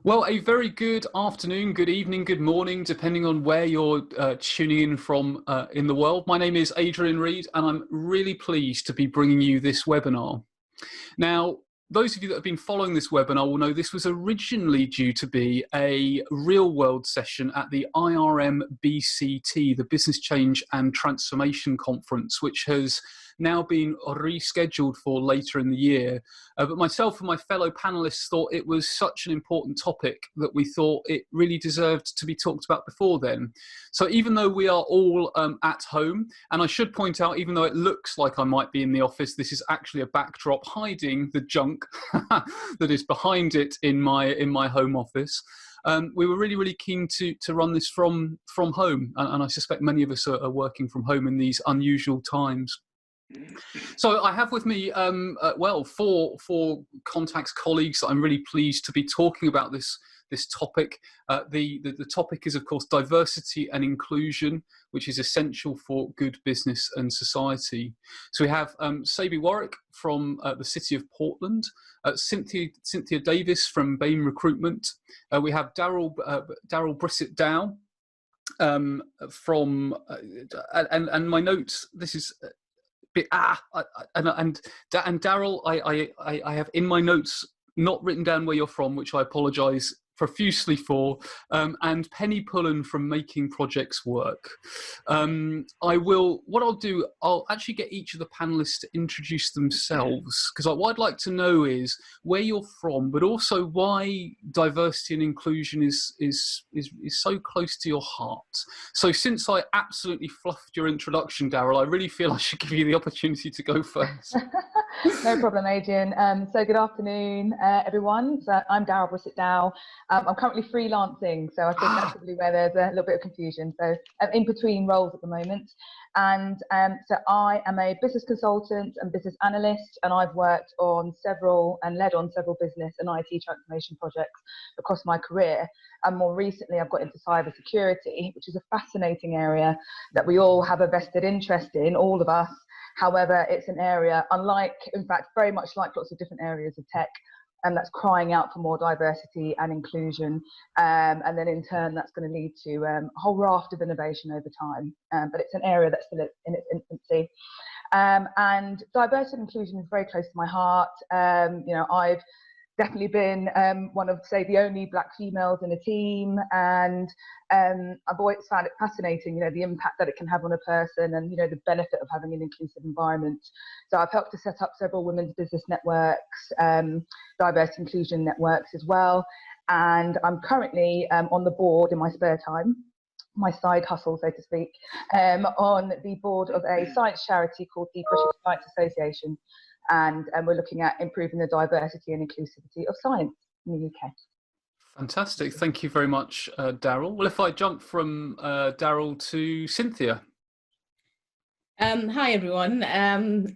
Well, a very good afternoon, good evening, good morning, depending on where you're tuning in from in the world. My name is Adrian Reed, and I'm really pleased to be bringing you this webinar. Now, those of you that have been following this webinar will know this was originally due to be a real-world session at the IRM BCT, the Business Change and Transformation Conference, which has now been rescheduled for later in the year. But myself and my fellow panelists thought it was such an important topic that we thought it really deserved to be talked about before then. So even though we are all at home, and I should point out, even though it looks like I might be in the office, this is actually a backdrop hiding the junk that is behind it in my home office. We were really keen to run this from home, and I suspect many of us are working from home in these unusual times. So I have with me, four contacts, colleagues that I'm really pleased to be talking about this topic. The topic is, of course, diversity and inclusion, which is essential for good business and society. So we have Saby Waraich from the City of Portland, Cynthia Davis from Bain Recruitment. We have Darryl Brissett-Dowe from, and my notes, this is, and Darryl, I have in my notes not written down where you're from, which I apologise profusely for, and Pullan from Making Projects Work. What I'll do, I'll actually get each of the panelists to introduce themselves, because what I'd like to know is where you're from, but also why diversity and inclusion is so close to your heart. So since I absolutely fluffed your introduction, Darryl, I really feel I should give you the opportunity to go first. No problem, Adrian. So good afternoon, everyone. So I'm Darryl Brissett-Dowe. I'm currently freelancing, so I think that's probably where there's a little bit of confusion. So I'm in between roles at the moment. And so I am a business consultant and business analyst, and I've worked on several and led on several business and IT transformation projects across my career. And more recently, I've got into cybersecurity, which is a fascinating area that we all have a vested interest in, all of us. However, it's an area, in fact, very much like lots of different areas of tech, and that's crying out for more diversity and inclusion. And then in turn, that's going to lead to a whole raft of innovation over time. But it's an area that's still in its infancy. And diversity and inclusion is very close to my heart. I've definitely been one of, say, the only Black females in a team, and I've always found it fascinating, the impact that it can have on a person, and the benefit of having an inclusive environment. So I've helped to set up several women's business networks, diversity inclusion networks as well, and I'm currently on the board in my spare time, my side hustle, so to speak, on the board of a science charity called the British Science Association. And we're looking at improving the diversity and inclusivity of science in the UK. Fantastic. Thank you very much, Darryl. Well, if I jump from Darryl to Cynthia. Hi, everyone.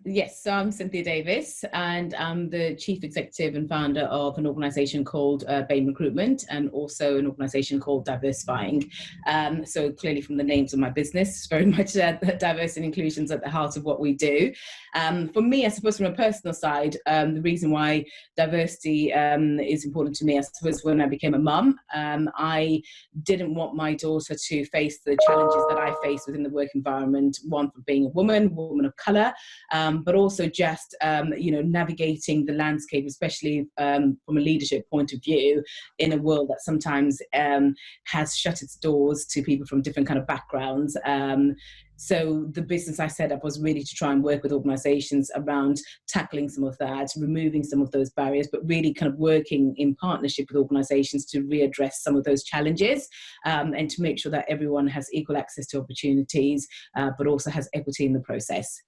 Yes, so I'm Cynthia Davis, and I'm the Chief Executive and founder of an organisation called Bain Recruitment, and also an organisation called Diversifying. So clearly from the names of my business, very much diversity and inclusion is at the heart of what we do. For me, I suppose from a personal side, the reason why diversity is important to me, I suppose when I became a mum, I didn't want my daughter to face the challenges that I faced within the work environment, one for being a woman of colour, but also just navigating the landscape, especially from a leadership point of view, in a world that sometimes has shut its doors to people from different kind of backgrounds. So the business I set up was really to try and work with organisations around tackling some of that, removing some of those barriers, but really kind of working in partnership with organisations to readdress some of those challenges, and to make sure that everyone has equal access to opportunities, but also has equity in the process.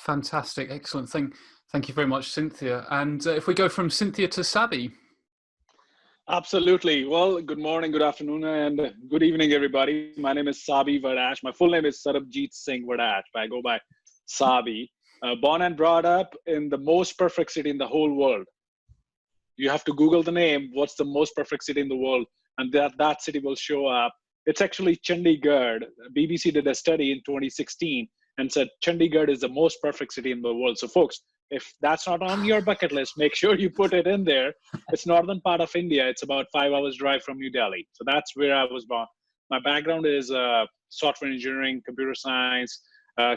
Fantastic, excellent. Thank you very much, Cynthia. And if we go from Cynthia to Saby. Absolutely. Well, good morning, good afternoon, and good evening, everybody. My name is Saby Waraich. My full name is Sarabjit Singh Waraich, but I go by Saby. Born and brought up in the most perfect city in the whole world. You have to Google the name, what's the most perfect city in the world, and that city will show up. It's actually Chandigarh. BBC did a study in 2016 and said Chandigarh is the most perfect city in the world. So folks, if that's not on your bucket list, make sure you put it in there. It's northern part of India. It's about 5 hours drive from New Delhi. So that's where I was born. My background is software engineering, computer science.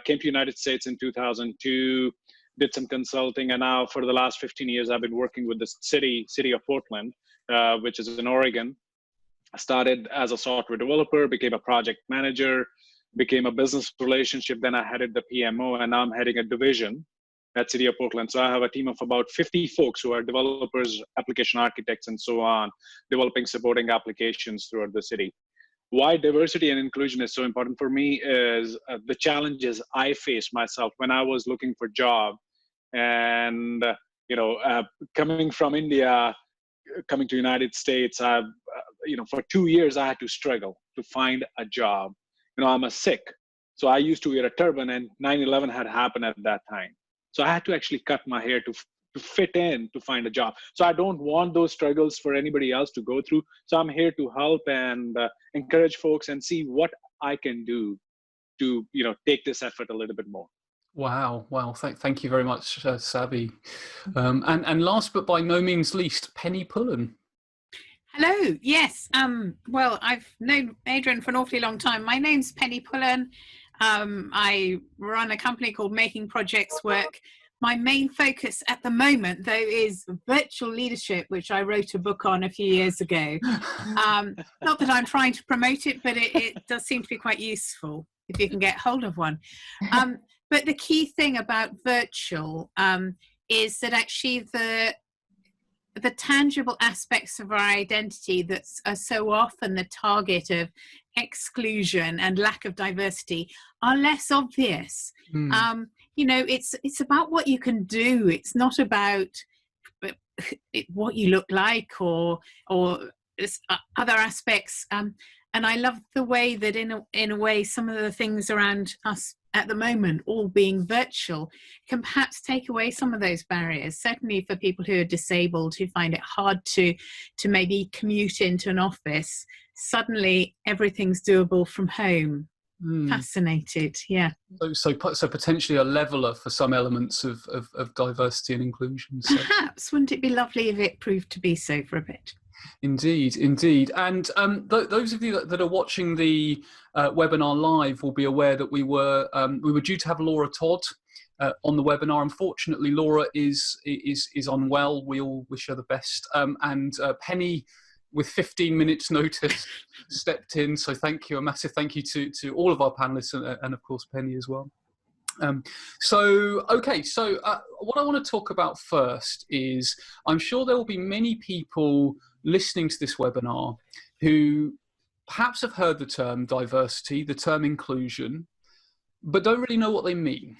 Came to United States in 2002, did some consulting, and now for the last 15 years, I've been working with the city of Portland, which is in Oregon. I started as a software developer, became a project manager, became a business relationship, then I headed the PMO, and now I'm heading a division at City of Portland. So I have a team of about 50 folks who are developers, application architects, and so on, developing, supporting applications throughout the city. Why diversity and inclusion is so important for me is the challenges I faced myself when I was looking for a job. And, coming from India, coming to United States, for 2 years, I had to struggle to find a job. I'm a Sikh, so I used to wear a turban, and 9/11 had happened at that time. So I had to actually cut my hair to fit in to find a job. So I don't want those struggles for anybody else to go through. So I'm here to help and encourage folks and see what I can do to, take this effort a little bit more. Wow. Thank you very much, Saby. And last but by no means least, Penny Pullan. Hello. Yes. Well, I've known Adrian for an awfully long time. My name's Penny Pullan. I run a company called Making Projects Work. My main focus at the moment, though, is virtual leadership, which I wrote a book on a few years ago. Not that I'm trying to promote it, but it does seem to be quite useful if you can get hold of one. But the key thing about virtual is that actually the tangible aspects of our identity that are so often the target of exclusion and lack of diversity are less obvious. It's about what you can do. It's not about what you look like or other aspects. And I love the way that in a way some of the things around us at the moment, all being virtual, can perhaps take away some of those barriers. Certainly for people who are disabled, who find it hard to maybe commute into an office, suddenly everything's doable from home. Fascinated, yeah. So potentially a leveler for some elements of diversity and inclusion. So. Perhaps, wouldn't it be lovely if it proved to be so for a bit? Indeed. And those of you that are watching the webinar live will be aware that we were due to have Laura Todd on the webinar. Unfortunately, Laura is unwell. We all wish her the best. And Penny, with 15 minutes notice, stepped in. So thank you, a massive thank you to all of our panelists and of course Penny as well. So what I want to talk about first is, I'm sure there will be many people listening to this webinar who perhaps have heard the term diversity, the term inclusion, but don't really know what they mean.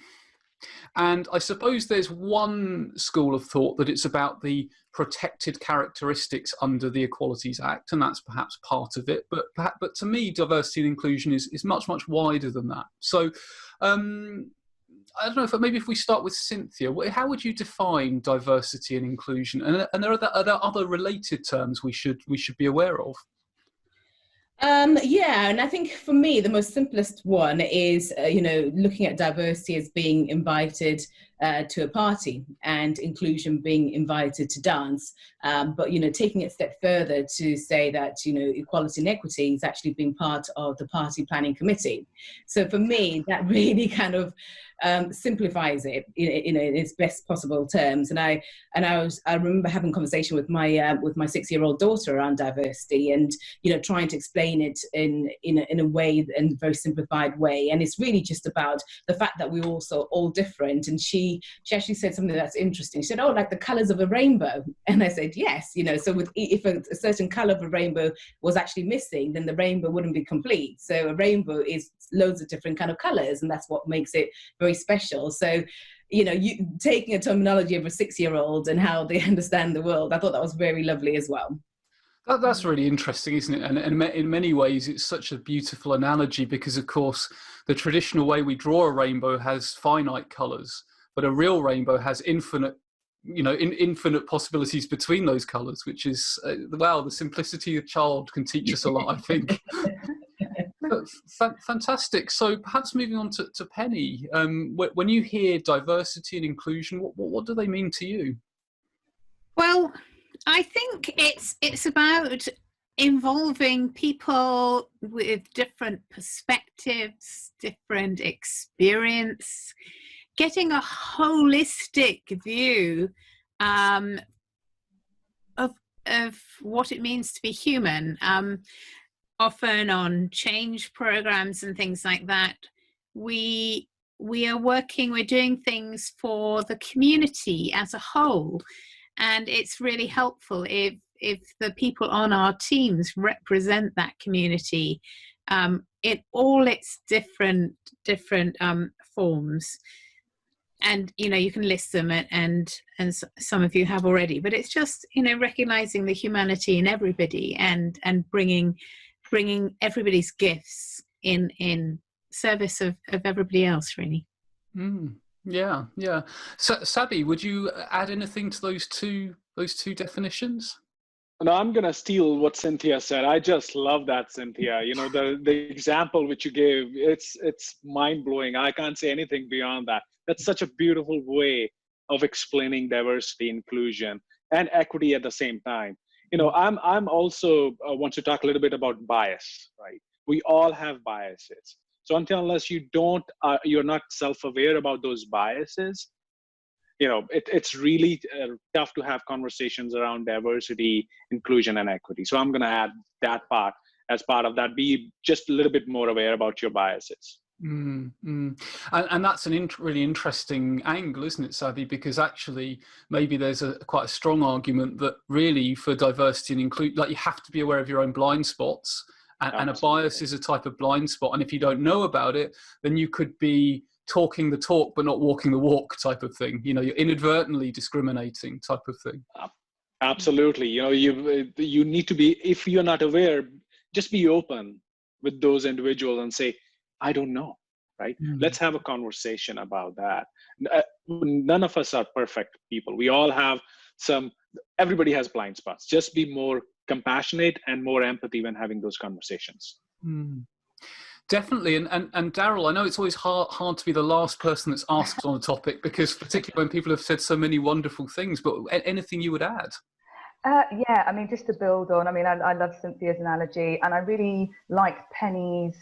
And I suppose there's one school of thought that it's about the protected characteristics under the Equalities Act, and that's perhaps part of it. But to me, diversity and inclusion is much, much wider than that. So I don't know, maybe if we start with Cynthia, how would you define diversity and inclusion? And are there other related terms we should be aware of? Yeah, and I think for me, the most simplest one is, looking at diversity as being invited to a party and inclusion being invited to dance. But, taking it a step further to say that, equality and equity is actually being part of the party planning committee. So for me, that really kind of simplifies it in its best possible terms. And I remember having a conversation with my 6-year-old daughter around diversity, and trying to explain it in a way, in a very simplified way. And it's really just about the fact that we're also all different. And she actually said something that's interesting. She said, "Oh, like the colors of a rainbow." And I said, "Yes, so if a certain color of a rainbow was actually missing, then the rainbow wouldn't be complete. So a rainbow is loads of different kind of colors, and that's what makes it very special." So, you taking a terminology of a 6-year-old and how they understand the world, I thought that was very lovely as well. That's really interesting, isn't it? And in many ways, it's such a beautiful analogy because, of course, the traditional way we draw a rainbow has finite colours, but a real rainbow has infinite possibilities between those colours, which is, wow, the simplicity of a child can teach us a lot, I think. Fantastic. So perhaps moving on to Penny, when you hear diversity and inclusion, what do they mean to you? Well, I think it's about involving people with different perspectives, different experience, getting a holistic view of what it means to be human. Often on change programs and things like that, we're doing things for the community as a whole, and it's really helpful if the people on our teams represent that community in all its different forms. And you can list them, and some of you have already, but it's just recognizing the humanity in everybody and bringing everybody's gifts in service of everybody else, really. Yeah. So Saby, would you add anything to those two definitions? No, I'm gonna steal what Cynthia said. I just love that, Cynthia. The example which you gave, it's mind-blowing. I can't say anything beyond that. That's such a beautiful way of explaining diversity, inclusion, and equity at the same time. I'm also want to talk a little bit about bias, right? We all have biases. So unless you're not self-aware about those biases, it's really tough to have conversations around diversity, inclusion, and equity. So I'm going to add that part as part of that. Be just a little bit more aware about your biases. And that's really interesting angle, isn't it, Saby? Because actually, maybe there's quite a strong argument that really for diversity and inclusion, like, you have to be aware of your own blind spots, and a bias is a type of blind spot. And if you don't know about it, then you could be talking the talk but not walking the walk type of thing. You're inadvertently discriminating type of thing. Absolutely. You need to be, if you're not aware, just be open with those individuals and say, I don't know, right? Let's have a conversation about that. None of us are perfect people. We all have everybody has blind spots. Just be more compassionate and more empathy when having those conversations. Definitely. And Darryl, I know it's always hard to be the last person that's asked on a topic, because particularly when people have said so many wonderful things, but anything you would add? Yeah, I mean, just to build on, I love Cynthia's analogy, and I really like Penny's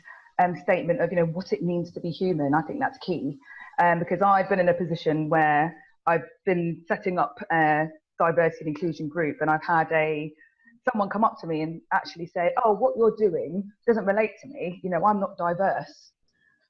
statement of what it means to be human. I think that's key, because I've been in a position where I've been setting up a diversity and inclusion group, and I've had someone come up to me and actually say, "Oh, what you're doing doesn't relate to me. I'm not diverse."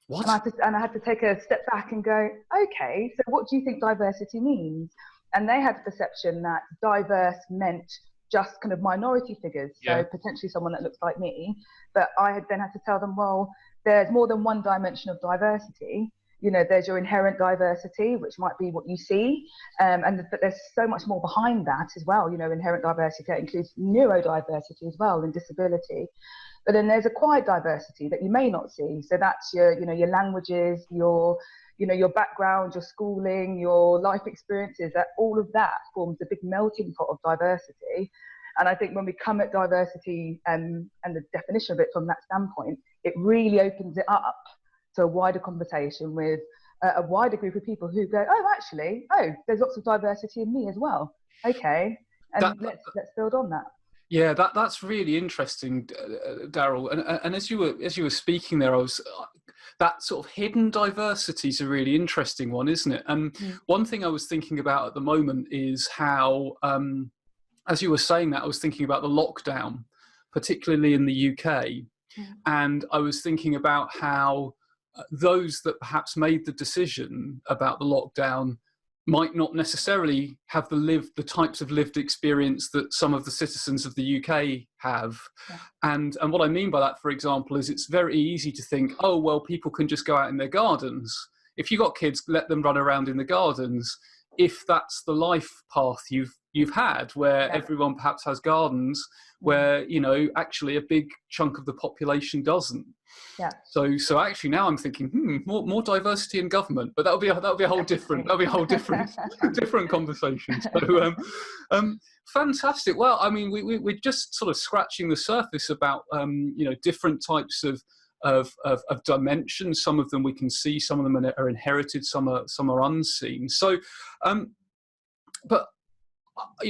What? And I had to take a step back and go, "Okay, so what do you think diversity means?" And they had the perception that diverse meant just kind of minority figures, so potentially someone that looks like me. But I had then had to tell them, well, there's more than one dimension of diversity. There's your inherent diversity, which might be what you see, but there's so much more behind that as well. Inherent diversity that includes neurodiversity as well, and disability. But then there's acquired diversity that you may not see. So that's your languages, your background, your schooling, your life experiences. That all of that forms a big melting pot of diversity. And I think when we come at diversity and the definition of it from that standpoint, it really opens it up to a wider conversation with a wider group of people who go, there's lots of diversity in me as well. Okay, and let's build on that. Yeah, that's really interesting, Darryl. And as you were speaking there, that sort of hidden diversity is a really interesting one, isn't it? And one thing I was thinking about at the moment is how, as you were saying that, I was thinking about the lockdown, particularly in the UK, and I was thinking about how those that perhaps made the decision about the lockdown might not necessarily have the types of lived experience that some of the citizens of the UK have. And what I mean by that, for example, is it's very easy to think, oh, well, people can just go out in their gardens. If you've got kids, let them run around in the gardens. If that's the life path you've had, where everyone perhaps has gardens, where actually a big chunk of the population doesn't. Yeah. So actually now I'm thinking, more diversity in government, but that'll be a whole different different conversation. So fantastic. Well, I mean, we're just sort of scratching the surface about different types of dimensions. Some of them we can see, some of them are inherited, some are unseen. So, but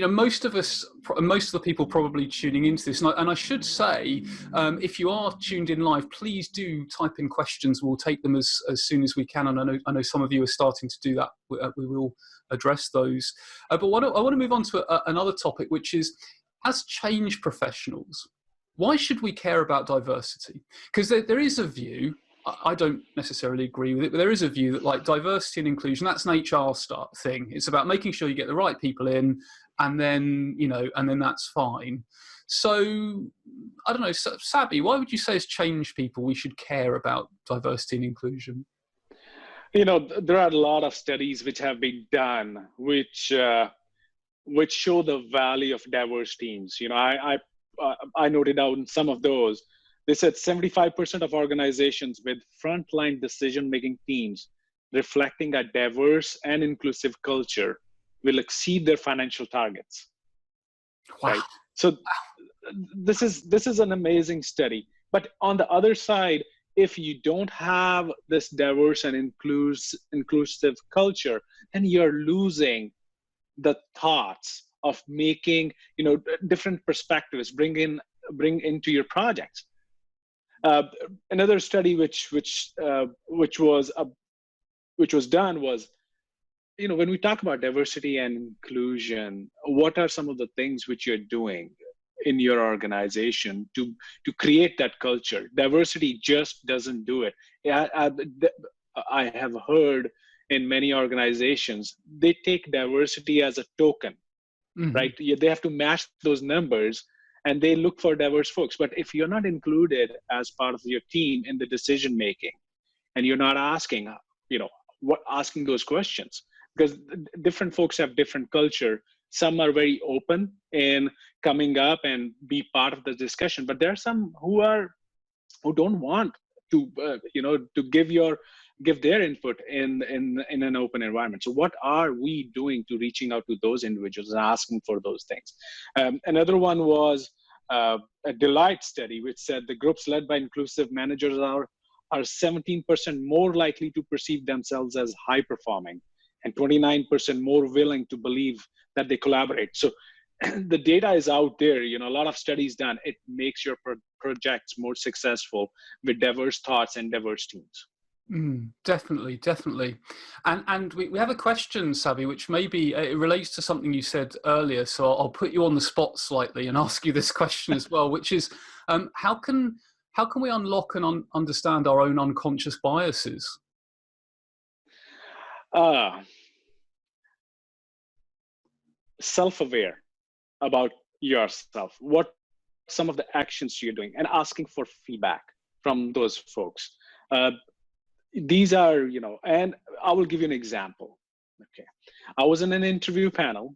most of the people probably tuning into this, and I should say, if you are tuned in live, please do type in questions. We'll take them as soon as we can, and I know some of you are starting to do that. We will address those. But I want to move on to another topic, which is, as change professionals, why should we care about diversity? Because there is a view, I don't necessarily agree with it, but there is a view that, like, diversity and inclusion, that's an HR thing. It's about making sure you get the right people in, and then that's fine. So I don't know, Saby, why would you say as change people we should care about diversity and inclusion? There are a lot of studies which have been done which show the value of diverse teams. I noted down some of those. They said 75% of organizations with frontline decision-making teams reflecting a diverse and inclusive culture will exceed their financial targets. Wow. Right? So this is an amazing study. But on the other side, if you don't have this diverse and inclusive culture, then you're losing the thoughts of making different perspectives, bring into your projects. Another study which was done was, when we talk about diversity and inclusion, what are some of the things which you're doing in your organization to create that culture? Diversity just doesn't do it. I have heard in many organizations, they take diversity as a token, right? They have to match those numbers, and they look for diverse folks. But if you're not included as part of your team in the decision making, and you're not asking those questions, because different folks have different culture. Some are very open in coming up and be part of the discussion, but there are some who don't want to give their input in an open environment. So what are we doing to reaching out to those individuals and asking for those things? Another one was a Deloitte study, which said the groups led by inclusive managers are 17% more likely to perceive themselves as high performing, and 29% more willing to believe that they collaborate. So the data is out there, a lot of studies done. It makes your projects more successful with diverse thoughts and diverse teams. Definitely. And we have a question, Saby, which maybe it relates to something you said earlier. So I'll put you on the spot slightly and ask you this question as well, which is, how can we unlock and understand our own unconscious biases? Self-aware about yourself, what some of the actions you're doing, and asking for feedback from those folks. These are, and I will give you an example. Okay, I was in an interview panel,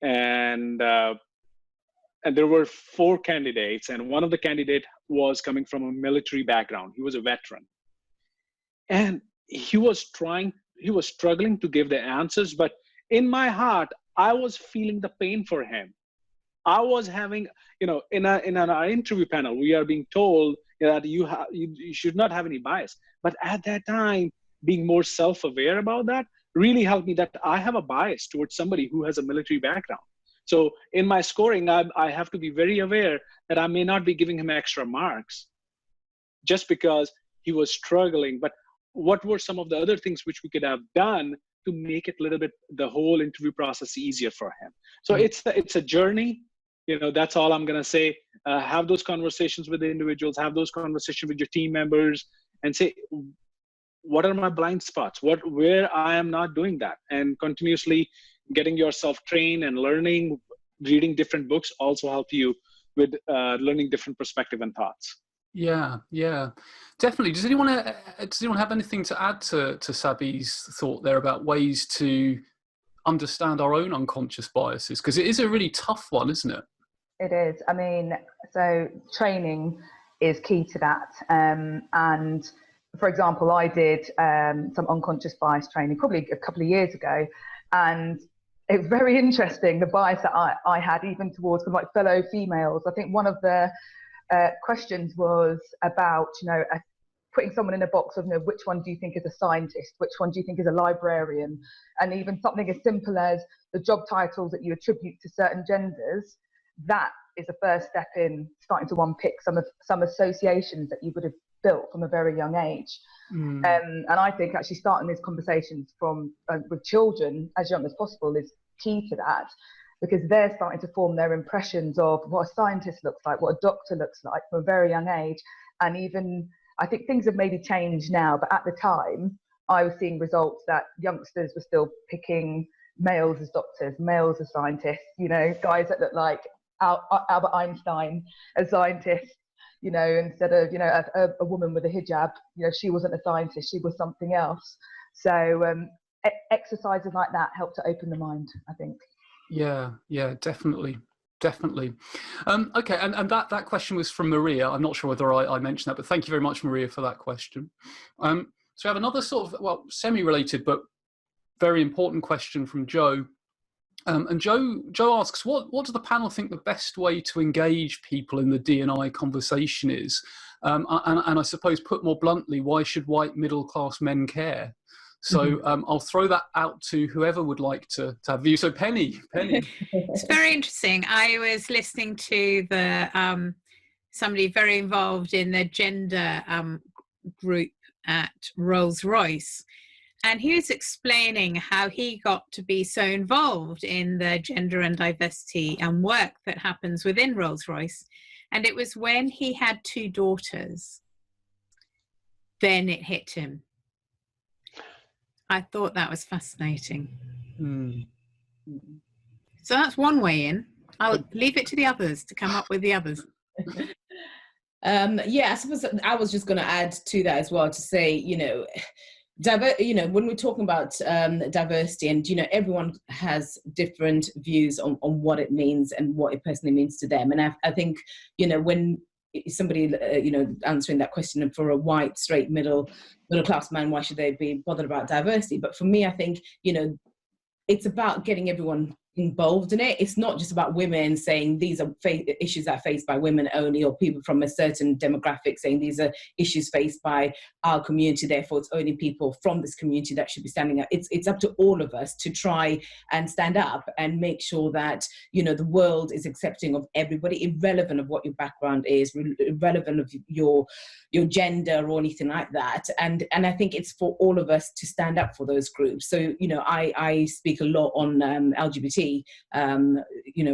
and there were 4 candidates, and one of the candidates was coming from a military background. He was a veteran, and he was struggling to give the answers, but in my heart, I was feeling the pain for him. I was having, in our interview panel, we are being told that you should not have any bias. But at that time, being more self-aware about that really helped me, that I have a bias towards somebody who has a military background. So in my scoring, I have to be very aware that I may not be giving him extra marks just because he was struggling. But what were some of the other things which we could have done to make it a little bit, the whole interview process easier for him? So it's a journey. That's all I'm going to say. Have those conversations with the individuals, have those conversations with your team members, and say, what are my blind spots? Where I am not doing that? And continuously getting yourself trained and learning, reading different books also help you with learning different perspective and thoughts. Yeah, definitely. Does anyone have anything to add to Saby's thought there about ways to understand our own unconscious biases? Because it is a really tough one, isn't it? It is. I mean, so training is key to that. And for example, I did some unconscious bias training probably a couple of years ago, and it was very interesting, the bias that I had even towards fellow females. I think one of the questions was about, putting someone in a box of, which one do you think is a scientist, which one do you think is a librarian, and even something as simple as the job titles that you attribute to certain genders, that is the first step in starting to unpick some associations that you would have built from a very young age. And I think actually starting these conversations from with children as young as possible is key to that, because they're starting to form their impressions of what a scientist looks like, what a doctor looks like from a very young age. And even, I think things have maybe changed now, but at the time, I was seeing results that youngsters were still picking males as doctors, males as scientists, guys that look like Albert Einstein as scientists, instead of, a woman with a hijab, she wasn't a scientist, she was something else. So exercises like that help to open the mind, I think. Yeah, definitely. Okay, and that question was from Maria. I'm not sure whether I mentioned that, but thank you very much, Maria, for that question. So we have another sort of, semi-related but very important question from Joe. And Joe asks, what does the panel think the best way to engage people in the D&I conversation is? And I suppose, put more bluntly, why should white middle-class men care? So I'll throw that out to whoever would like to have views. So Penny. It's very interesting. I was listening to somebody very involved in the gender group at Rolls-Royce, and he was explaining how he got to be so involved in the gender and diversity and work that happens within Rolls-Royce. And it was when he had 2 daughters, then it hit him. I thought that was fascinating. So that's one way in. I'll leave it to the others to come up with the others. I suppose I was just going to add to that as well to say, when we're talking about diversity, and everyone has different views on what it means and what it personally means to them. And I think when somebody answering that question for a white straight middle class man, why should they be bothered about diversity? But for me, I think it's about getting everyone involved in it. It's not just about women saying these are issues that are faced by women only, or people from a certain demographic saying these are issues faced by our community, therefore it's only people from this community that should be standing up. It's up to all of us to try and stand up and make sure that the world is accepting of everybody, irrelevant of what your background is, irrelevant of your gender or anything like that. And I think it's for all of us to stand up for those groups. So I speak a lot on LGBT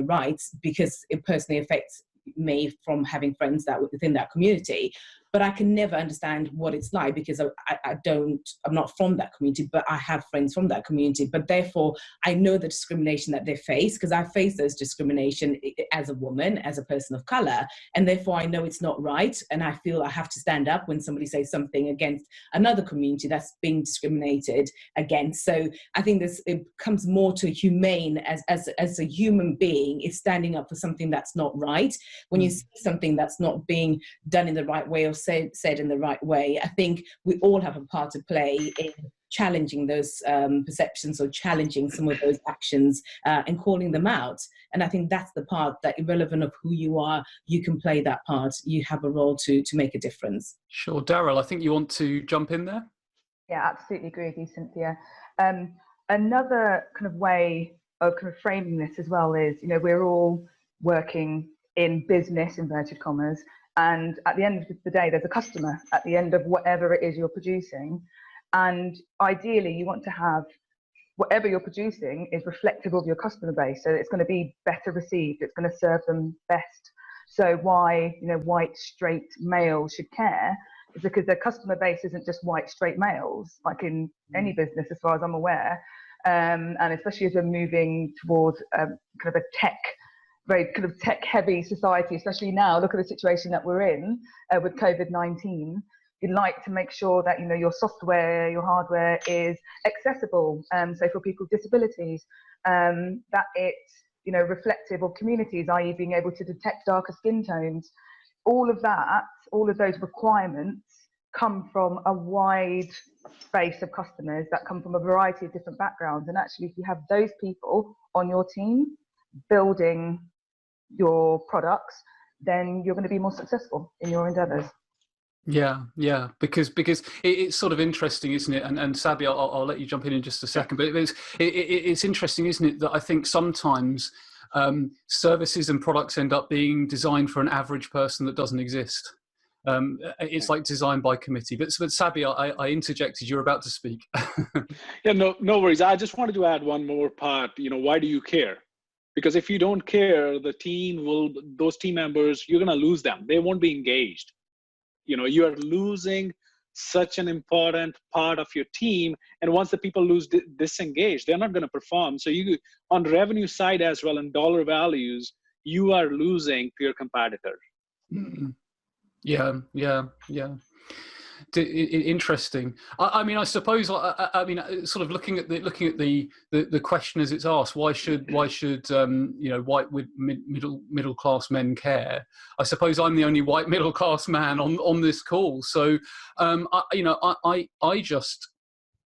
rights, because it personally affects me from having friends that were within that community. But I can never understand what it's like, because I'm not from that community, but I have friends from that community. But therefore, I know the discrimination that they face, because I face those discrimination as a woman, as a person of color. And therefore, I know it's not right. And I feel I have to stand up when somebody says something against another community that's being discriminated against. So I think it comes more to humane as a human being, is standing up for something that's not right. When you see something that's not being done in the right way, or said in the right way, I think we all have a part to play in challenging those perceptions, or challenging some of those actions and calling them out. And I think that's the part that, irrelevant of who you are, you can play that part. You have a role to make a difference. Sure. Darryl, I think you want to jump in there? Yeah, absolutely agree with you, Cynthia. Another kind of way of kind of framing this as well is, we're all working in business, inverted commas, and at the end of the day, there's a customer at the end of whatever it is you're producing. And ideally, you want to have whatever you're producing is reflective of your customer base. So it's going to be better received. It's going to serve them best. So why, white, straight males should care is because their customer base isn't just white, straight males, like in any business, as far as I'm aware. And especially as we're moving towards kind of a very kind of tech-heavy society, especially now. Look at the situation that we're in with COVID-19. You'd like to make sure that your software, your hardware is accessible. So for people with disabilities, that it's reflective of communities, i.e., being able to detect darker skin tones. All of that, all of those requirements come from a wide space of customers that come from a variety of different backgrounds. And actually, if you have those people on your team building your products, then you're going to be more successful in your endeavors. Yeah, because it's sort of interesting, isn't it? And Saby, I'll let you jump in just a second, but it's interesting, isn't it, that I think sometimes services and products end up being designed for an average person that doesn't exist. It's like designed by committee. But Saby, I interjected. You're about to speak. Yeah, no worries. I just wanted to add one more part. Why do you care? Because if you don't care, those team members, you're going to lose them. They won't be engaged. You are losing such an important part of your team. And once the people disengaged, they're not going to perform. So on the revenue side as well, and dollar values, you are losing to your competitor. Mm-hmm. Yeah. Interesting. I mean, I suppose. I mean, sort of looking at the question as it's asked. Why should white middle class men care? I suppose I'm the only white middle class man on this call. So, I just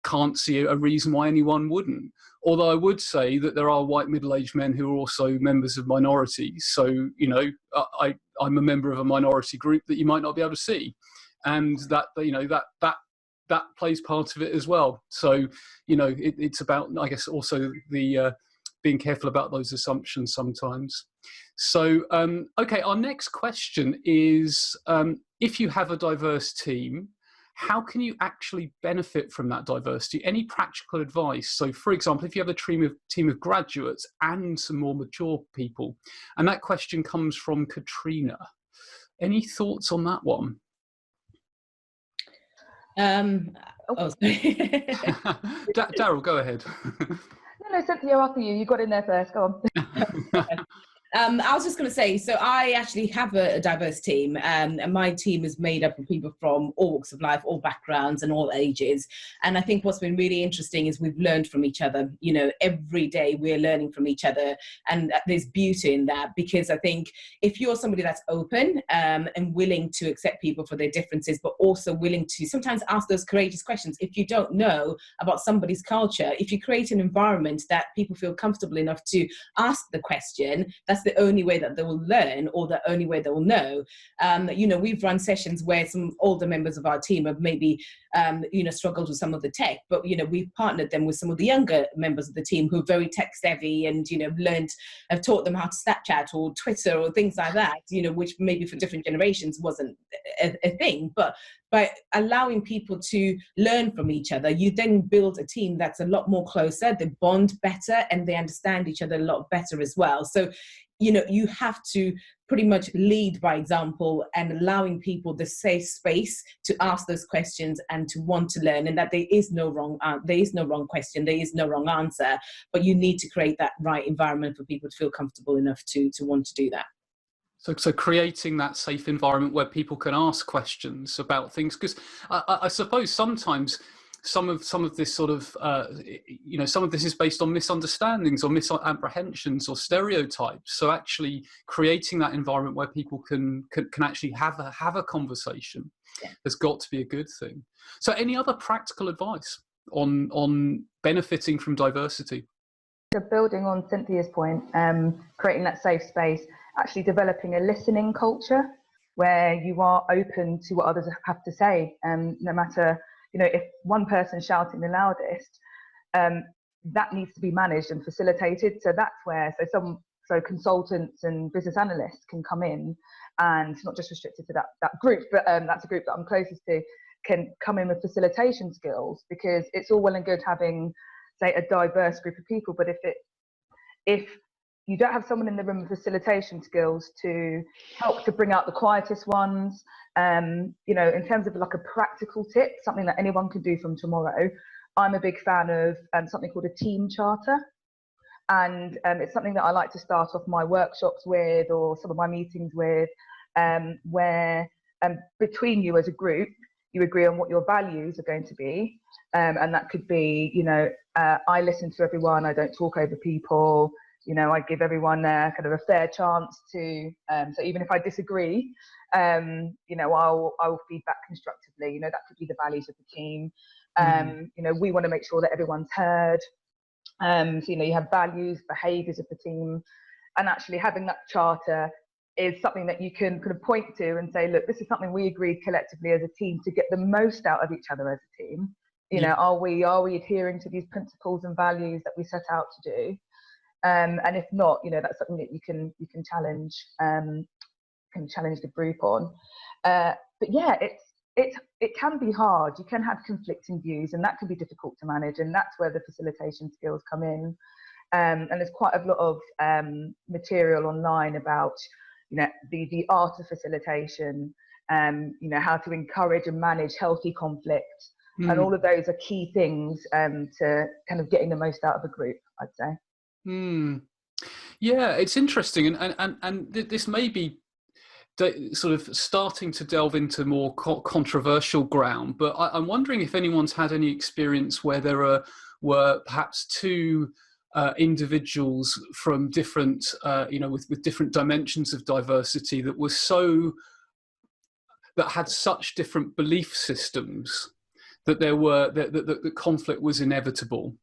can't see a reason why anyone wouldn't. Although I would say that there are white middle-aged men who are also members of minorities. So, I'm a member of a minority group that you might not be able to see. And that plays part of it as well. So, it's about, I guess, also the being careful about those assumptions sometimes. So, okay, our next question is, if you have a diverse team, how can you actually benefit from that diversity? Any practical advice? So, for example, if you have a team of graduates and some more mature people, and that question comes from Katrina. Any thoughts on that one? Sorry. Darryl, go ahead. No, Cynthia, after you. You got in there first. Go on. I was just going to say, so I actually have a diverse team, and my team is made up of people from all walks of life, all backgrounds and all ages. And I think what's been really interesting is we've learned from each other. Every day we're learning from each other, and there's beauty in that, because I think if you're somebody that's open and willing to accept people for their differences, but also willing to sometimes ask those courageous questions. If you don't know about somebody's culture, if you create an environment that people feel comfortable enough to ask the question, that's the only way that they will learn, or the only way they will know. We've run sessions where some older members of our team have maybe struggled with some of the tech, but we've partnered them with some of the younger members of the team who are very tech savvy and have taught them how to Snapchat or Twitter or things like that, which maybe for different generations wasn't a thing. But by allowing people to learn from each other, you then build a team that's a lot more closer, they bond better, and they understand each other a lot better as well. So you have to pretty much lead by example, and allowing people the safe space to ask those questions and to want to learn, and that there is no wrong question, there is no wrong answer, but you need to create that right environment for people to feel comfortable enough to want to do that. So creating that safe environment where people can ask questions about things, because I suppose sometimes some of this sort of some of this is based on misunderstandings or misapprehensions or stereotypes. So actually creating that environment where people can actually have a conversation has got to be a good thing. So any other practical advice on benefiting from diversity? So building on Cynthia's point, creating that safe space, actually developing a listening culture where you are open to what others have to say, no matter if one person's shouting the loudest, that needs to be managed and facilitated. So that's where so consultants and business analysts can come in, and not just restricted to that group, but that's a group that I'm closest to, can come in with facilitation skills, because it's all well and good having, say, a diverse group of people, but if you don't have someone in the room with facilitation skills to help to bring out the quietest ones, in terms of like a practical tip, something that anyone can do from tomorrow, I'm a big fan of something called a team charter. And it's something that I like to start off my workshops with, or some of my meetings with, where between you as a group, you agree on what your values are going to be. And that could be, I listen to everyone, I don't talk over people, I give everyone kind of a fair chance to, so even if I disagree, I'll feedback constructively. That could be the values of the team. We want to make sure that everyone's heard. So, you have values, behaviours of the team, and actually having that charter is something that you can kind of point to and say, look, this is something we agreed collectively as a team to get the most out of each other as a team. You know, are we adhering to these principles and values that we set out to do? And if not, you know, that's something that you can challenge the group on. But yeah, it can be hard. You can have conflicting views, and that can be difficult to manage. And that's where the facilitation skills come in. And there's quite a lot of material online about, you know, the art of facilitation, you know, how to encourage and manage healthy conflict. And all of those are key things to kind of getting the most out of a group, I'd say. Yeah, it's interesting, and this may be sort of starting to delve into more controversial ground, but I'm wondering if anyone's had any experience where there were perhaps two individuals from different, you know, with different dimensions of diversity that had such different belief systems that that conflict was inevitable.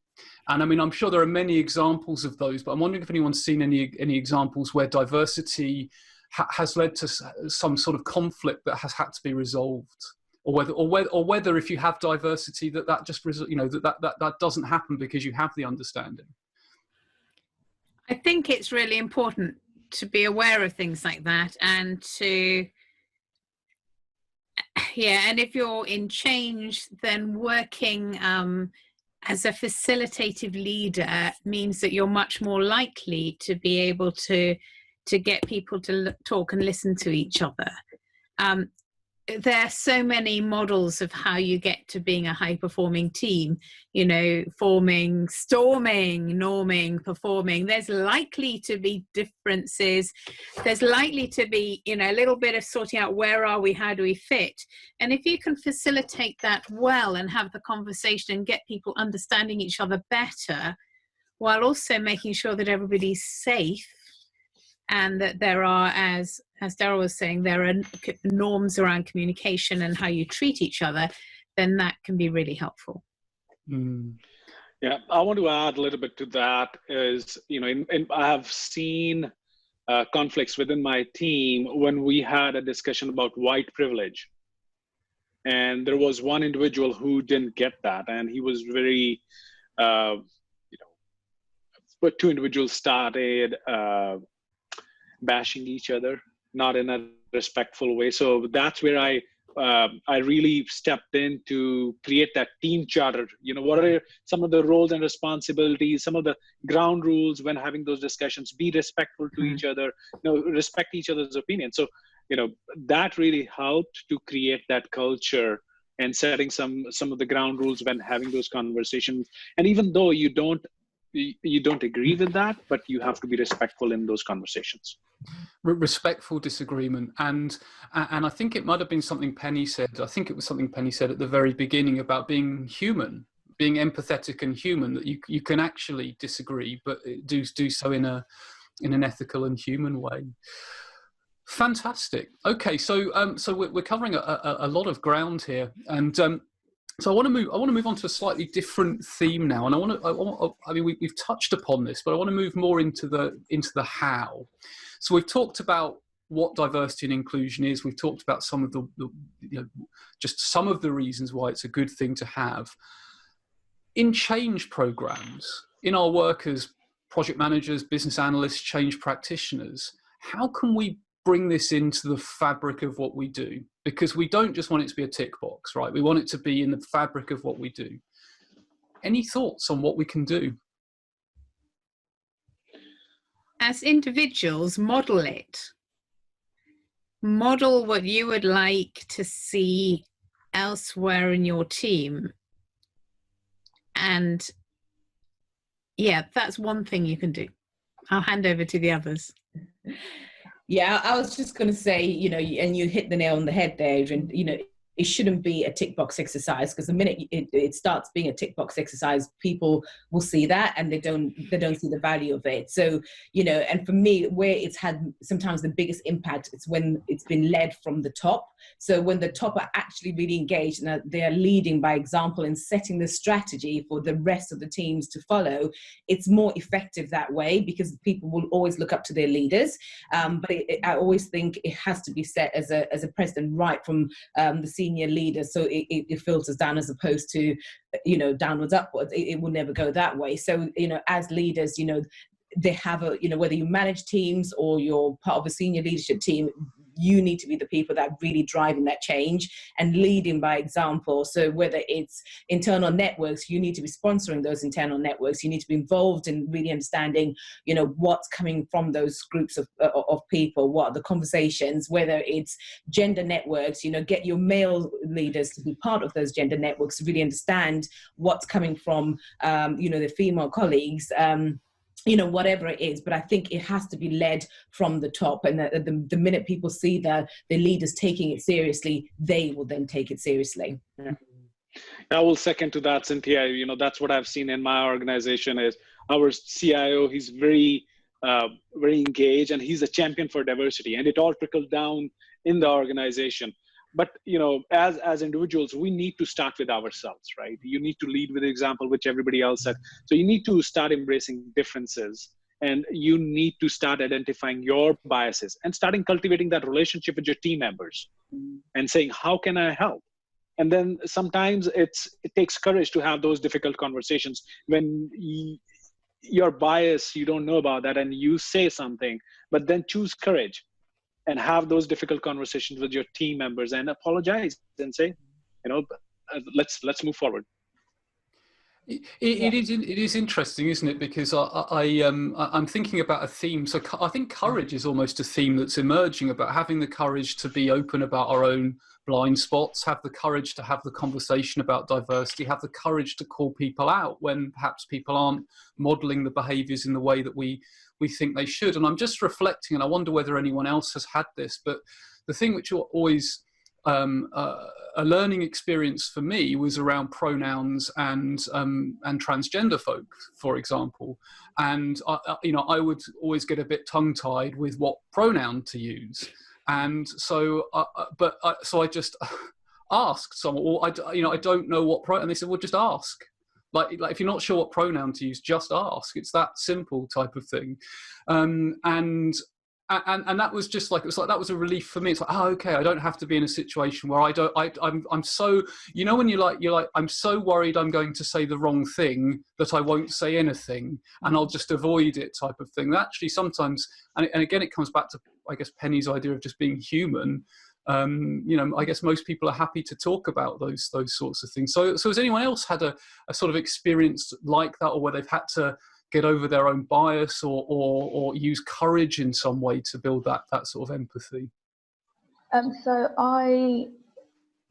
And I mean, I'm sure there are many examples of those, but I'm wondering if anyone's seen any examples where diversity has led to some sort of conflict that has had to be resolved, or whether if you have diversity that just, you know, that doesn't happen because you have the understanding. I think it's really important to be aware of things like that, and and if you're in change, then working as a facilitative leader means that you're much more likely to be able to get people to talk and listen to each other. There are so many models of how you get to being a high-performing team, you know, forming, storming, norming, performing. There's likely to be differences. There's likely to be, you know, a little bit of sorting out where are we, how do we fit? And if you can facilitate that well and have the conversation and get people understanding each other better, while also making sure that everybody's safe, and that there are, as Darryl was saying, there are norms around communication and how you treat each other, then that can be really helpful. Yeah, I want to add a little bit to that. Is, you know, I have seen conflicts within my team when we had a discussion about white privilege, and there was one individual who didn't get that, and he was very, you know, but two individuals started bashing each other, not in a respectful way. So that's where I really stepped in to create that team charter. You know, what are some of the roles and responsibilities, some of the ground rules when having those discussions? Be respectful to each other, you know, respect each other's opinions. So, you know, that really helped to create that culture and setting some of the ground rules when having those conversations. And even though you don't agree with that, but you have to be respectful in those conversations. Respectful disagreement, and I think it might have been something Penny said. I think it was something Penny said at the very beginning about being human, being empathetic and human. That you can actually disagree, but do so in an ethical and human way. Fantastic. Okay, so we're covering a lot of ground here, and so I want to move on to a slightly different theme now, and I mean we've touched upon this, but I want to move more into the how. So we've talked about what diversity and inclusion is. We've talked about some of the you know, just some of the reasons why it's a good thing to have. In change programs, in our work as project managers, business analysts, change practitioners, how can we bring this into the fabric of what we do? Because we don't just want it to be a tick box, right? We want it to be in the fabric of what we do. Any thoughts on what we can do? As individuals, model it. Model what you would like to see elsewhere in your team. And yeah, that's one thing you can do. I'll hand over to the others. Yeah, I was just going to say, you know, and you hit the nail on the head there, Adrian. You know, it shouldn't be a tick box exercise, because the minute it starts being a tick box exercise, people will see that and they don't see the value of it. So, you know, and for me, where it's had sometimes the biggest impact, it's when it's been led from the top. So when the top are actually really engaged and they are leading by example and setting the strategy for the rest of the teams to follow, it's more effective that way, because people will always look up to their leaders. But I always think it has to be set as a precedent right from the senior leaders, so it filters down, as opposed to, you know, downwards, upwards. It will never go that way. So, you know, as leaders, you know, they have a, you know, whether you manage teams or you're part of a senior leadership team, you need to be the people that are really driving that change and leading by example. So whether it's internal networks, you need to be sponsoring those internal networks. You need to be involved in really understanding, you know, what's coming from those groups of people, what are the conversations, whether it's gender networks, you know, get your male leaders to be part of those gender networks to really understand what's coming from, you know, the female colleagues, you know, whatever it is. But I think it has to be led from the top, and the minute people see the leaders taking it seriously, they will then take it seriously. Yeah. I will second to that, Cynthia. You know, that's what I've seen in my organization is our CIO. He's very engaged, and he's a champion for diversity, and it all trickled down in the organization. But, you know, as individuals, we need to start with ourselves, right? You need to lead with example, which everybody else said. So you need to start embracing differences, and you need to start identifying your biases and starting cultivating that relationship with your team members and saying, how can I help? And then sometimes it takes courage to have those difficult conversations when your bias, you don't know about that, and you say something, but then choose courage and have those difficult conversations with your team members and apologize and say, you know, let's move forward. It is interesting, isn't it? Because I'm thinking about a theme. So I think courage is almost a theme that's emerging, about having the courage to be open about our own blind spots, have the courage to have the conversation about diversity, have the courage to call people out when perhaps people aren't modeling the behaviors in the way that we think they should. And I'm just reflecting, and I wonder whether anyone else has had this, but the thing which always a learning experience for me was around pronouns and transgender folk, for example. And you know, I would always get a bit tongue-tied with what pronoun to use. And so, so I just asked someone, well, I don't know what pronoun, and they said, well, just ask. Like if you're not sure what pronoun to use, just ask. It's that simple type of thing. And that was just like, it was like, that was a relief for me. It's like, oh, okay, I don't have to be in a situation where I'm so, you know, when you're like, I'm so worried I'm going to say the wrong thing that I won't say anything and I'll just avoid it type of thing. That actually sometimes, and again, it comes back to, I guess, Penny's idea of just being human. You know, I guess most people are happy to talk about those sorts of things. So has anyone else had a sort of experience like that, or where they've had to get over their own bias or use courage in some way to build that sort of empathy? So I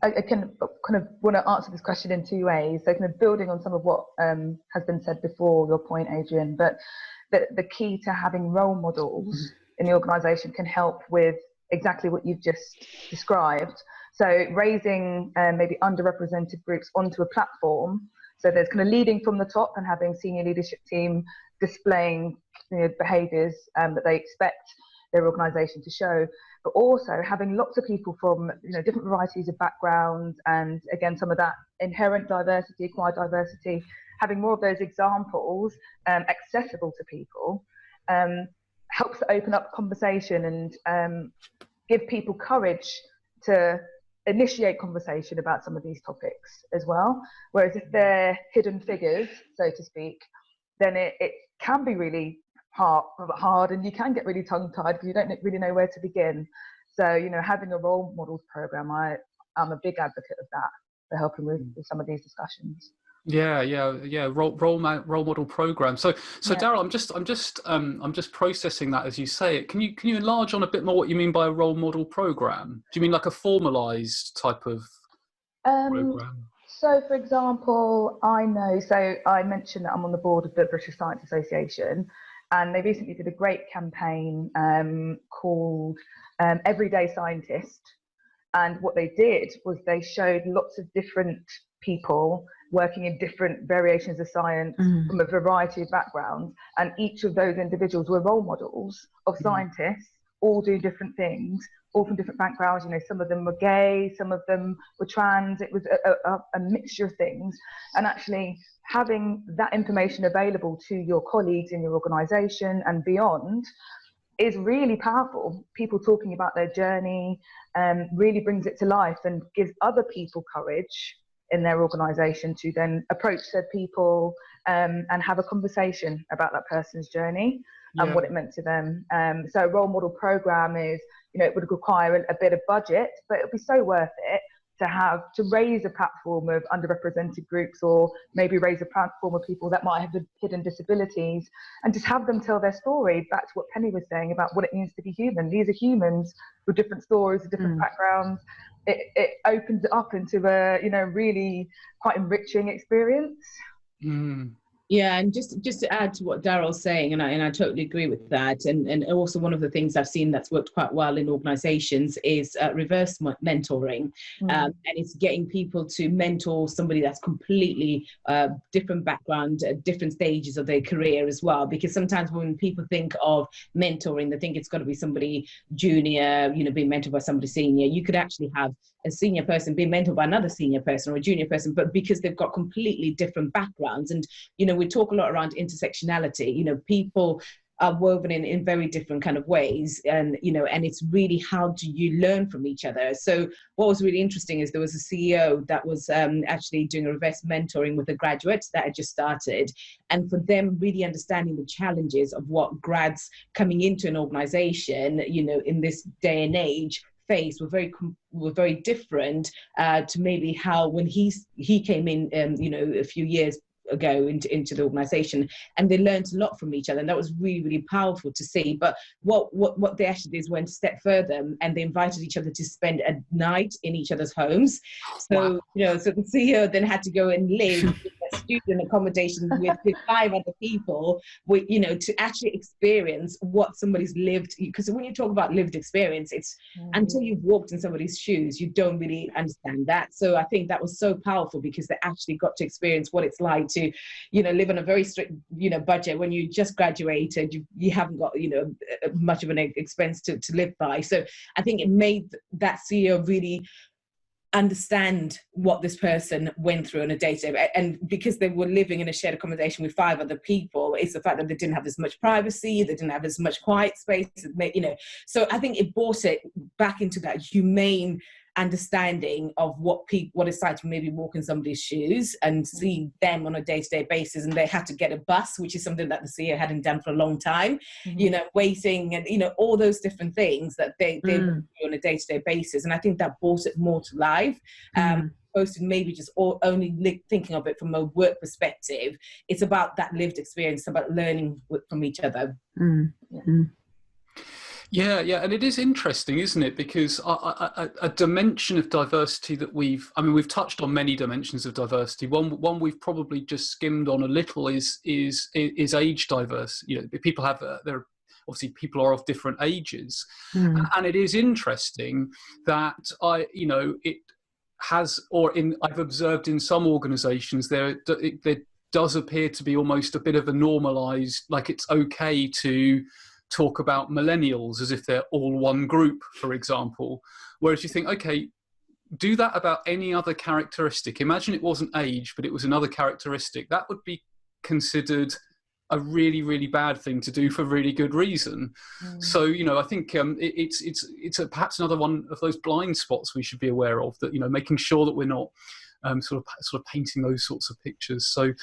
can kind of want to answer this question in two ways. So kind of building on some of what has been said before, your point, Adrian, but the key to having role models in the organisation can help with exactly what you've just described. So raising maybe underrepresented groups onto a platform. So there's kind of leading from the top and having senior leadership team displaying, you know, behaviours that they expect their organisation to show, but also having lots of people from, you know, different varieties of backgrounds, and again, some of that inherent diversity, acquired diversity, having more of those examples accessible to people helps to open up conversation and give people courage to initiate conversation about some of these topics as well. Whereas if they're hidden figures, so to speak, then it can be really hard and you can get really tongue-tied because you don't really know where to begin. So, you know, having a role models program, I'm a big advocate of that for helping with some of these discussions. Yeah. Role model program. So yeah. Darryl, I'm just processing that as you say it. Can you enlarge on a bit more what you mean by a role model program? Do you mean like a formalized type of program? So, for example, I mentioned that I'm on the board of the British Science Association, and they recently did a great campaign called Everyday Scientist. And what they did was they showed lots of different people working in different variations of science from a variety of backgrounds. And each of those individuals were role models of scientists, all do different things, all from different backgrounds. You know, some of them were gay, some of them were trans. It was a mixture of things. And actually having that information available to your colleagues in your organisation and beyond is really powerful. People talking about their journey really brings it to life and gives other people courage in their organisation to then approach said people and have a conversation about that person's journey and what it meant to them. So a role model programme is, you know, it would require a bit of budget, but it would be so worth it to raise a platform of underrepresented groups, or maybe raise a platform of people that might have hidden disabilities, and just have them tell their story. Back to what Penny was saying about what it means to be human. These are humans with different stories, with different backgrounds. It opens it up into a, you know, really quite enriching experience. Yeah, and just to add to what Darryl's saying, and I totally agree with that, and also one of the things I've seen that's worked quite well in organisations is reverse mentoring, and it's getting people to mentor somebody that's completely different background, different stages of their career as well. Because sometimes when people think of mentoring, they think it's got to be somebody junior, you know, being mentored by somebody senior. You could actually have a senior person being mentored by another senior person or a junior person, but because they've got completely different backgrounds. And, you know, we talk a lot around intersectionality. You know, people are woven in very different kind of ways, and, you know, and it's really, how do you learn from each other? So what was really interesting is there was a CEO that was actually doing a reverse mentoring with a graduate that had just started, and for them really understanding the challenges of what grads coming into an organization, you know, in this day and age face were very different to maybe how when he came in, you know, a few years ago into the organization, and they learned a lot from each other, and that was really, really powerful to see. But what they actually did is went a step further, and they invited each other to spend a night in each other's homes. So you know, so the CEO then had to go and live in a student accommodation with 5 other people, with, you know, to actually experience what somebody's lived. Because when you talk about lived experience, it's until you've walked in somebody's shoes, you don't really understand that. So I think that was so powerful, because they actually got to experience what it's like to, you know, live on a very strict, you know, budget when you just graduated. You haven't got, you know, much of an expense to live by. So I think it made that CEO really understand what this person went through on a day-to-day, and because they were living in a shared accommodation with 5 other people, it's the fact that they didn't have as much privacy, they didn't have as much quiet space, you know. So I think it brought it back into that humane understanding of what it's like to maybe walk in somebody's shoes and see them on a day-to-day basis. And they had to get a bus, which is something that the CEO hadn't done for a long time, you know, waiting, and, you know, all those different things that they do on a day-to-day basis. And I think that brought it more to life. Opposed to maybe just only thinking of it from a work perspective. It's about that lived experience, about learning from each other. Yeah, and it is interesting, isn't it? Because a dimension of diversity that we've touched on many dimensions of diversity. One we've probably just skimmed on a little is age diverse. You know, people have obviously people are of different ages, and it is interesting that it has, I've observed in some organisations there does appear to be almost a bit of a normalised, like it's okay to talk about millennials as if they're all one group, for example. Whereas you think, okay, do that about any other characteristic. Imagine it wasn't age, but it was another characteristic. That would be considered a really, really bad thing to do for really good reason. So, you know, I think it's perhaps another one of those blind spots we should be aware of, that, you know, making sure that we're not sort of painting those sorts of pictures. So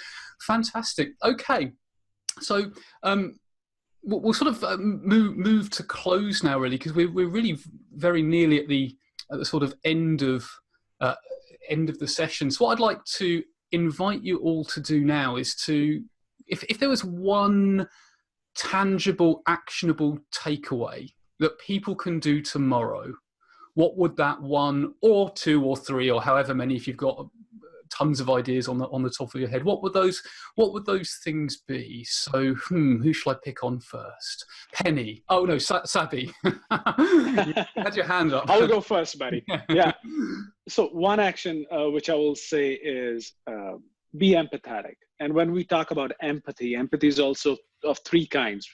fantastic. Okay. So, we'll sort of move to close now, really, because we're really very nearly at the sort of end of the session. So what I'd like to invite you all to do now is to, if there was one tangible, actionable takeaway that people can do tomorrow, what would that 1 or 2 or 3 or however many, if you've got tons of ideas on the top of your head. What would those things be? So who shall I pick on first? Penny. Oh no, Saby. You had your hand up. I'll go first, buddy. Yeah. So one action which I will say is be empathetic. And when we talk about empathy is also of three kinds.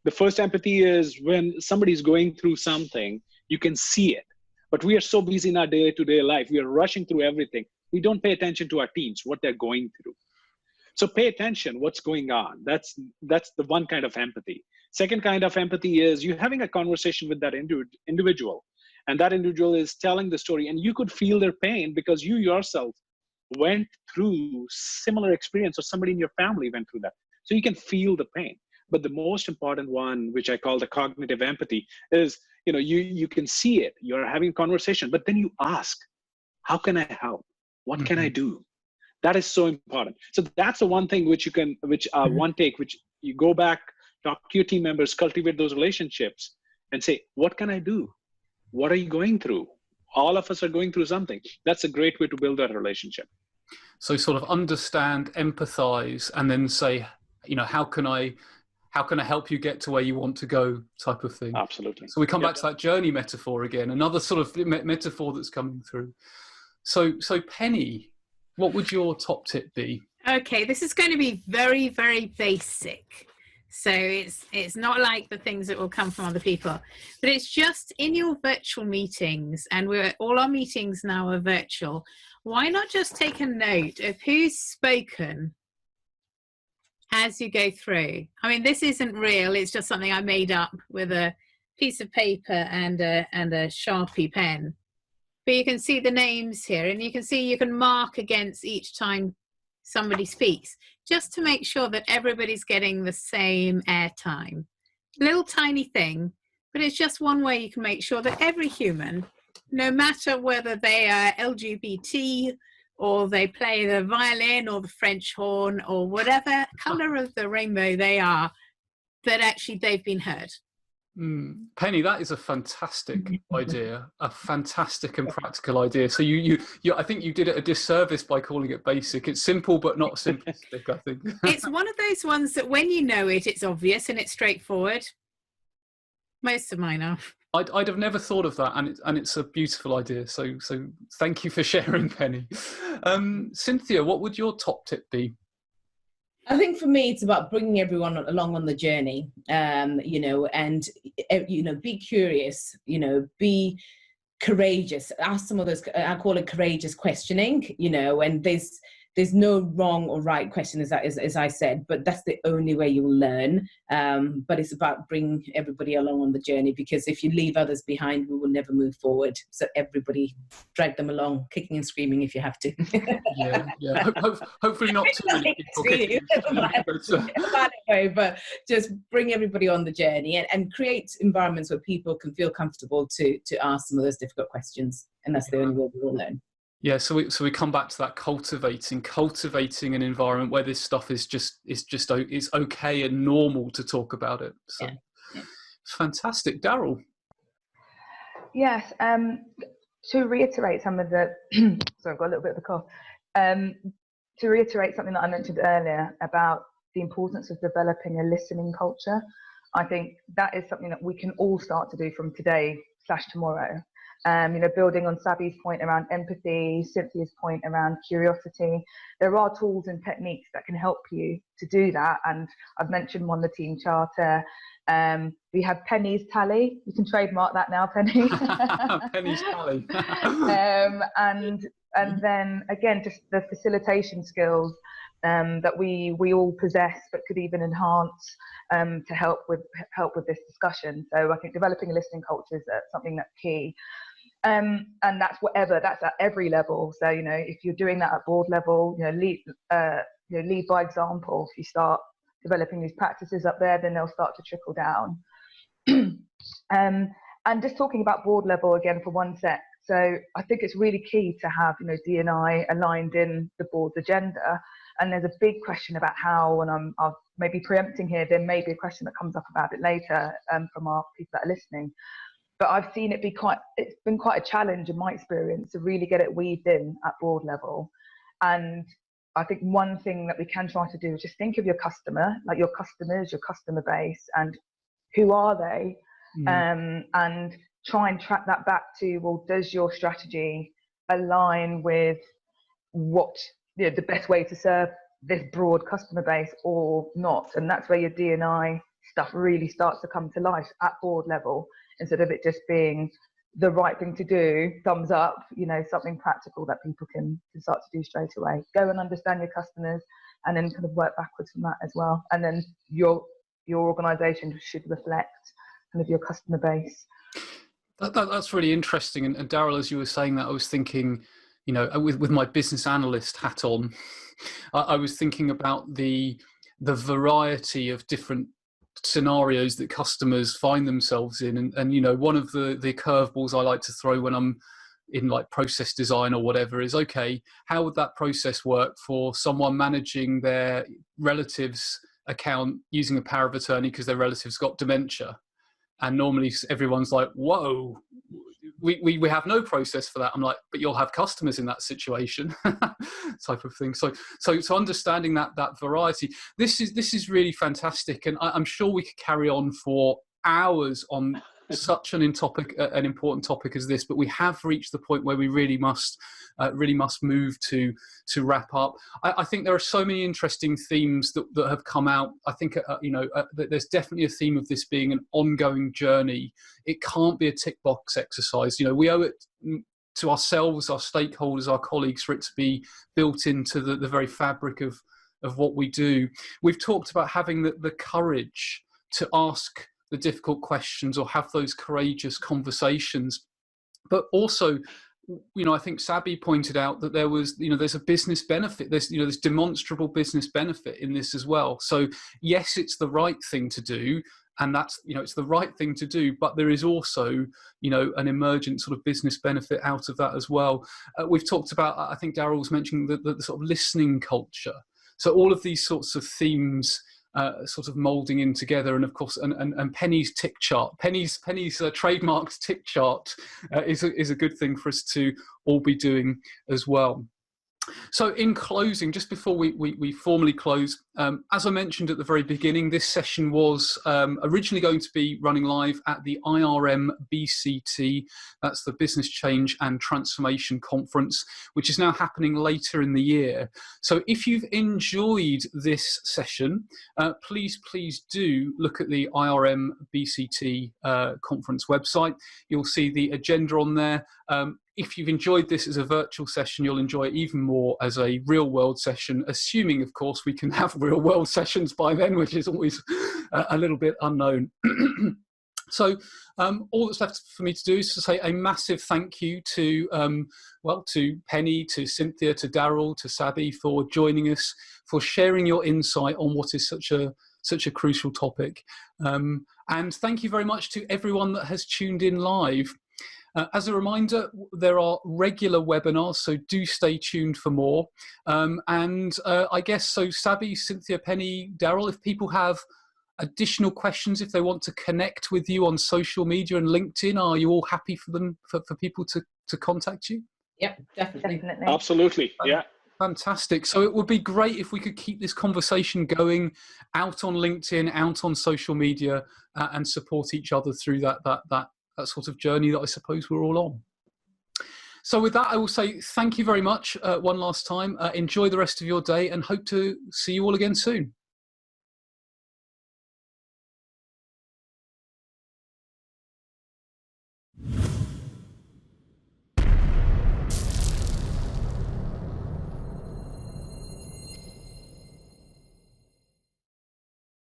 The first empathy is when somebody's going through something, you can see it. But we are so busy in our day-to-day life. We are rushing through everything. We don't pay attention to our teams, what they're going through. So pay attention, what's going on. That's the one kind of empathy. Second kind of empathy is you having a conversation with that individual. And that individual is telling the story. And you could feel their pain because you yourself went through similar experience, or somebody in your family went through that. So you can feel the pain. But the most important one, which I call the cognitive empathy, is you can see it. You're having a conversation, but then you ask, how can I help? What can I do? That is so important. So that's the one thing which one take, which you go back, talk to your team members, cultivate those relationships, and say, what can I do? What are you going through? All of us are going through something. That's a great way to build that relationship. So sort of understand, empathize, and then say, how can I help you get to where you want to go, type of thing. Absolutely. So we come back to that journey metaphor again, another sort of metaphor that's coming through. So Penny, what would your top tip be? Okay, this is going to be very, very basic. So it's not like the things that will come from other people, but it's just in your virtual meetings, and all our meetings now are virtual. Why not just take a note of who's spoken as you go through? I mean, this isn't real. It's just something I made up with a piece of paper and a Sharpie pen. But you can see the names here, and you can mark against each time somebody speaks, just to make sure that everybody's getting the same airtime. Little tiny thing, but it's just one way you can make sure that every human, no matter whether they are LGBT or they play the violin or the French horn or whatever color of the rainbow they are, that actually they've been heard. Penny, that is a fantastic idea, a fantastic and practical idea. So you I think you did it a disservice by calling it basic. It's simple but not simplistic, I think. It's one of those ones that when you know it, it's obvious and it's straightforward. Most of mine are. I'd have never thought of that, and it's a beautiful idea. So thank you for sharing, Penny. Cynthia, what would your top tip be? I think for me, it's about bringing everyone along on the journey, and be curious, be courageous, ask some of those, I call it courageous questioning, and there's no wrong or right question, as I said, but that's the only way you'll learn. But it's about bringing everybody along on the journey, because if you leave others behind, we will never move forward. So everybody, drag them along, kicking and screaming if you have to. Yeah. Hopefully not too many people. But just bring everybody on the journey and create environments where people can feel comfortable to ask some of those difficult questions. And that's the only way we will learn. Yeah, so we come back to that cultivating an environment where this stuff is okay and normal to talk about it. So yeah. Fantastic. Darryl. Yes, to reiterate some of the sorry, I've got a little bit of a cough. To reiterate something that I mentioned earlier about the importance of developing a listening culture, I think that is something that we can all start to do from today/tomorrow. Building on Saby's point around empathy, Cynthia's point around curiosity, there are tools and techniques that can help you to do that. And I've mentioned one, the team charter. We have Penny's tally. You can trademark that now, Penny. Penny's tally. And then again, just the facilitation skills that we all possess, but could even enhance to help with this discussion. So I think developing a listening culture is something that's key. And that's at every level. So, if you're doing that at board level, lead by example. If you start developing these practices up there, then they'll start to trickle down. And just talking about board level again for one sec. So I think it's really key to have, D&I aligned in the board's agenda. And there's a big question about how, and I'm maybe preempting here, there may be a question that comes up about it later from our people that are listening. But I've seen it's been quite a challenge in my experience to really get it weaved in at board level. And I think one thing that we can try to do is just think of your customer, like your customers, your customer base, and who are they? And try and track that back to, well, does your strategy align with what, you know, the best way to serve this broad customer base or not? And that's where your D&I stuff really starts to come to life at board level, instead of it just being the right thing to do, thumbs up, you know, something practical that people can start to do straight away. Go and understand your customers, and then kind of work backwards from that as well. And then your organisation should reflect kind of your customer base. That's really interesting. And Darryl, as you were saying that, I was thinking, you know, with my business analyst hat on, I was thinking about the variety of different scenarios that customers find themselves in. And you know, one of the curveballs I like to throw when I'm in like process design or whatever is, okay, how would that process work for someone managing their relative's account using a power of attorney because their relative's got dementia? And normally everyone's like, whoa, we have no process for that. I'm like, but you'll have customers in that situation, type of thing. So understanding that variety, this is really fantastic. And I'm sure we could carry on for hours on such an important topic as this, but we have reached the point where we really must move to wrap up. I think there are so many interesting themes that have come out. I think there's definitely a theme of this being an ongoing journey. It can't be a tick box exercise. You know, we owe it to ourselves, our stakeholders, our colleagues, for it to be built into the very fabric of what we do. We've talked about having the courage to ask the difficult questions or have those courageous conversations, but also, you know, I think Saby pointed out that there's a business benefit. There's demonstrable business benefit in this as well. So yes, it's the right thing to do, and that's, you know, it's the right thing to do, but there is also, you know, an emergent sort of business benefit out of that as well. We've talked about, I think Darryl was mentioning the sort of listening culture. So all of these sorts of themes sort of moulding in together, and of course, and Penny's tick chart, Penny's trademarked tick chart is a good thing for us to all be doing as well. So in closing, just before we formally close, as I mentioned at the very beginning, this session was originally going to be running live at the IRM BCT, that's the Business Change and Transformation Conference, which is now happening later in the year. So if you've enjoyed this session, please do look at the IRM BCT conference website. You'll see the agenda on there. If you've enjoyed this as a virtual session, you'll enjoy it even more as a real world session, assuming, of course, we can have real world sessions by then, which is always a little bit unknown. So all that's left for me to do is to say a massive thank you to Penny, to Cynthia, to Darryl, to Saby for joining us, for sharing your insight on what is such a crucial topic. And thank you very much to everyone that has tuned in live. As a reminder, there are regular webinars, so do stay tuned for more. I guess, so Saby, Cynthia, Penny, Darryl, if people have additional questions, if they want to connect with you on social media and LinkedIn, are you all happy for people to contact you? Yep, definitely. Absolutely, yeah. Fantastic. So it would be great if we could keep this conversation going out on LinkedIn, out on social media, and support each other through that sort of journey that I suppose we're all on. So with that, I will say thank you very much one last time. Enjoy the rest of your day and hope to see you all again soon.